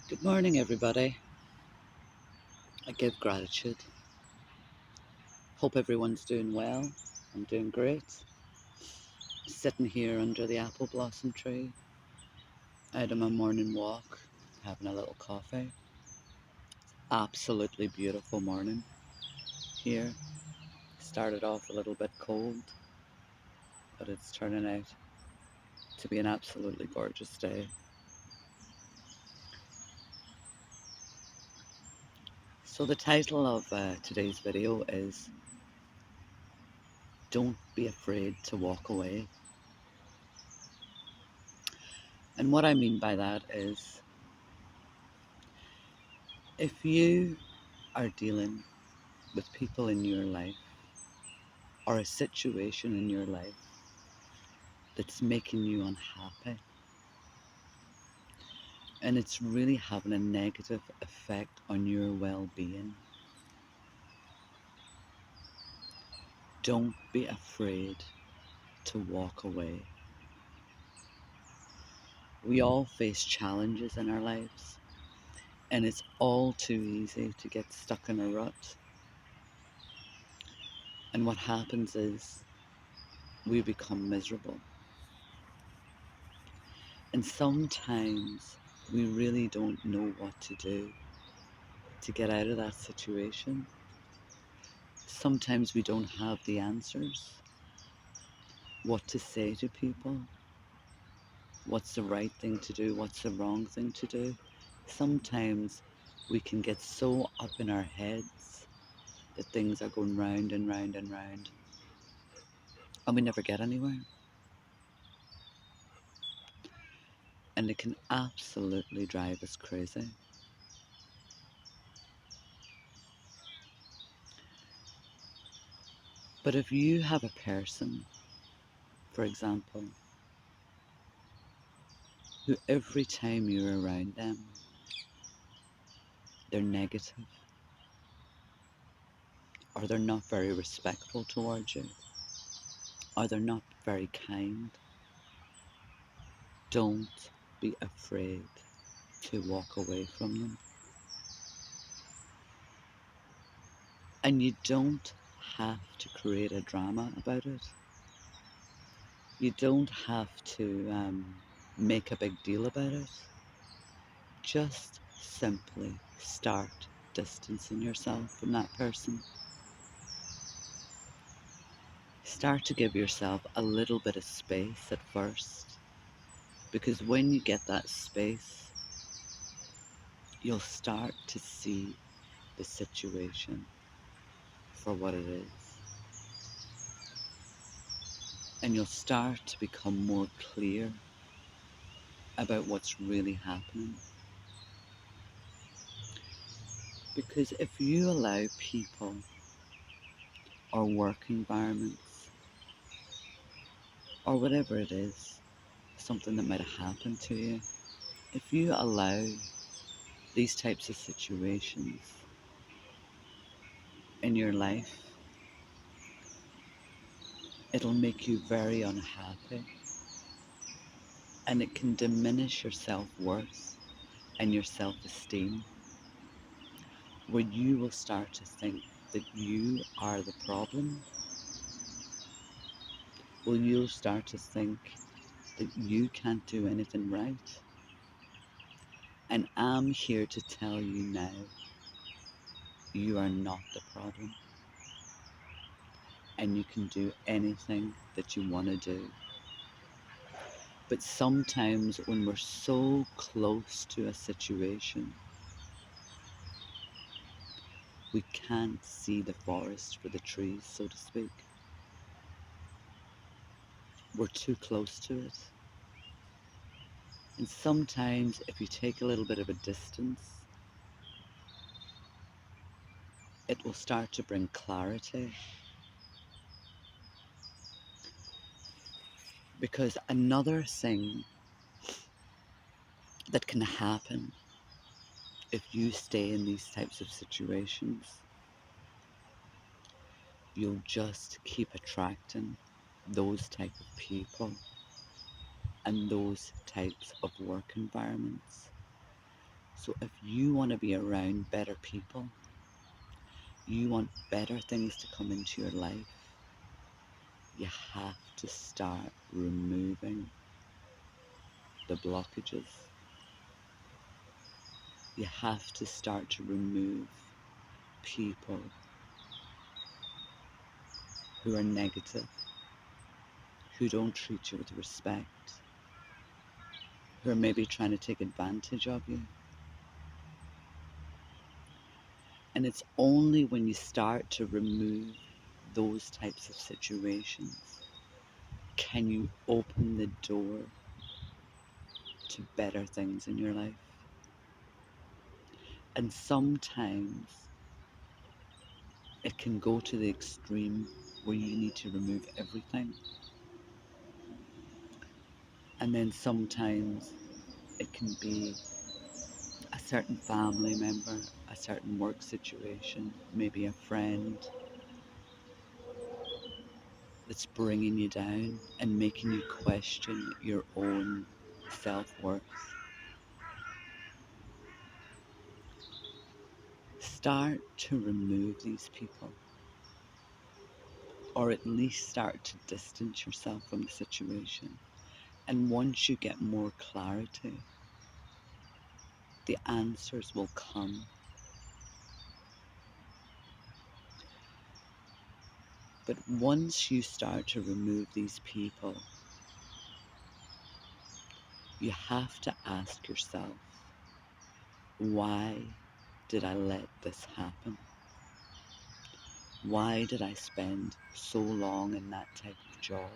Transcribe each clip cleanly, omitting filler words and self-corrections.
Good morning, everybody. I give gratitude. Hope everyone's doing well. I'm doing great. Sitting here under the apple blossom tree, out on my morning walk, having a little coffee. Absolutely beautiful morning here. Started off a little bit cold, but it's turning out to be an absolutely gorgeous day. So, the title of today's video is Don't Be Afraid to Walk Away. And what I mean by that is if you are dealing with people in your life or a situation in your life that's making you unhappy and it's really having a negative effect on your well-being, don't be afraid to walk away. We all face challenges in our lives, and it's all too easy to get stuck in a rut. And what happens is we become miserable. And sometimes we really don't know what to do to get out of that situation. Sometimes we don't have the answers, what to say to people, what's the right thing to do, what's the wrong thing to do. Sometimes we can get so up in our heads that things are going round and round and round, and we never get anywhere. And it can absolutely drive us crazy. But if you have a person, for example, who every time you're around them, they're negative, or they're not very respectful towards you, or they're not very kind, don't be afraid to walk away from them. And you don't have to create a drama about it. You don't have to make a big deal about it. Just simply start distancing yourself from that person. Start to give yourself a little bit of space at first, because when you get that space, you'll start to see the situation for what it is. And you'll start to become more clear about what's really happening. Because if you allow people or work environments or whatever it is, something that might have happened to you, if you allow these types of situations in your life, it'll make you very unhappy, and it can diminish your self-worth and your self-esteem, where you will start to think that you are the problem. Well, you'll start to think that you can't do anything right. And I'm here to tell you now, you are not the problem. And you can do anything that you want to do. But sometimes when we're so close to a situation, we can't see the forest for the trees, so to speak. We're too close to it. And sometimes if you take a little bit of a distance, it will start to bring clarity. Because another thing that can happen if you stay in these types of situations, you'll just keep attracting those type of people and those types of work environments So if you want to be around better people, you want better things to come into your life, you have to start removing the blockages. You have to start to remove people who are negative, who don't treat you with respect, who are maybe trying to take advantage of you. And it's only when you start to remove those types of situations can you open the door to better things in your life. And sometimes it can go to the extreme where you need to remove everything. And then sometimes it can be a certain family member, a certain work situation, maybe a friend that's bringing you down and making you question your own self-worth. Start to remove these people, or at least start to distance yourself from the situation. And once you get more clarity, the answers will come. But once you start to remove these people, you have to ask yourself, why did I let this happen? Why did I spend so long in that type of job?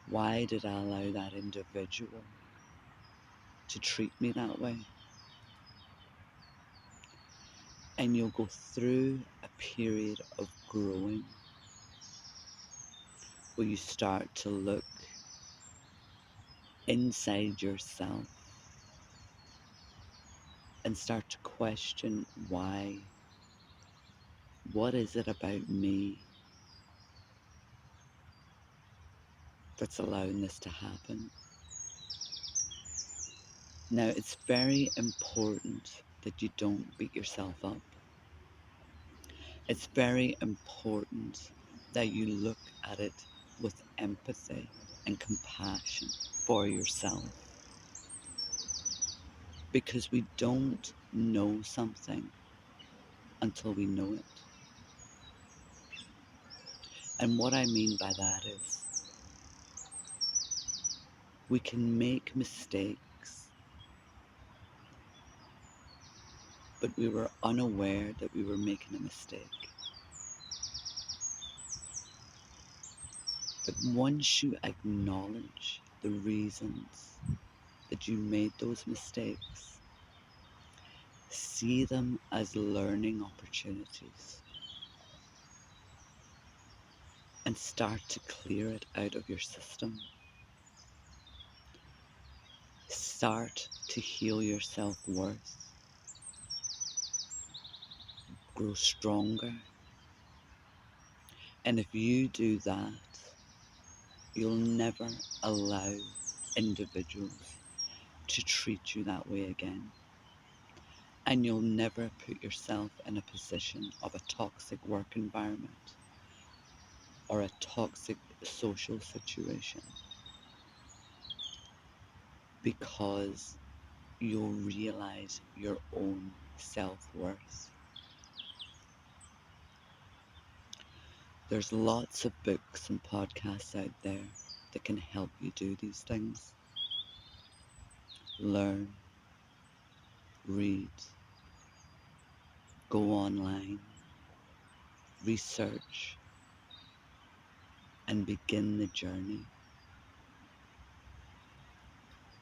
Why did I allow that individual to treat me that way? And you'll go through a period of growing where you start to look inside yourself and start to question why. What is it about me that's allowing this to happen? Now, it's very important that you don't beat yourself up. It's very important that you look at it with empathy and compassion for yourself. Because we don't know something until we know it. And what I mean by that is we can make mistakes, but we were unaware that we were making a mistake. But once you acknowledge the reasons that you made those mistakes, see them as learning opportunities and start to clear it out of your system. Start to heal your self-worth. Grow stronger. And if you do that, you'll never allow individuals to treat you that way again. And you'll never put yourself in a position of a toxic work environment or a toxic social situation, because you'll realize your own self-worth. There's lots of books and podcasts out there that can help you do these things. Learn, read, go online, research, and begin the journey.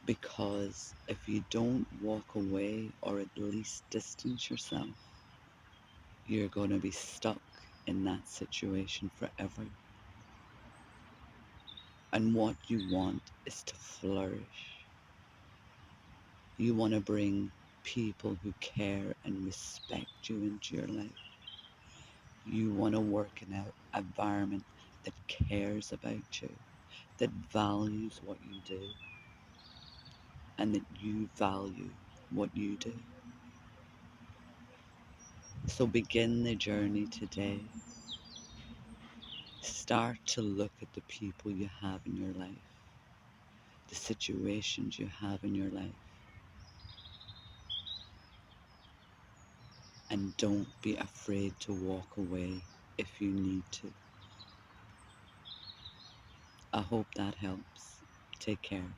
Because if you don't walk away or at least distance yourself, you're going to be stuck in that situation forever. And what you want is to flourish. You want to bring people who care and respect you into your life. You want to work in an environment that cares about you, that values what you do, and that you value what you do. So begin the journey today. Start to look at the people you have in your life, the situations you have in your life, and don't be afraid to walk away if you need to. I hope that helps. Take care.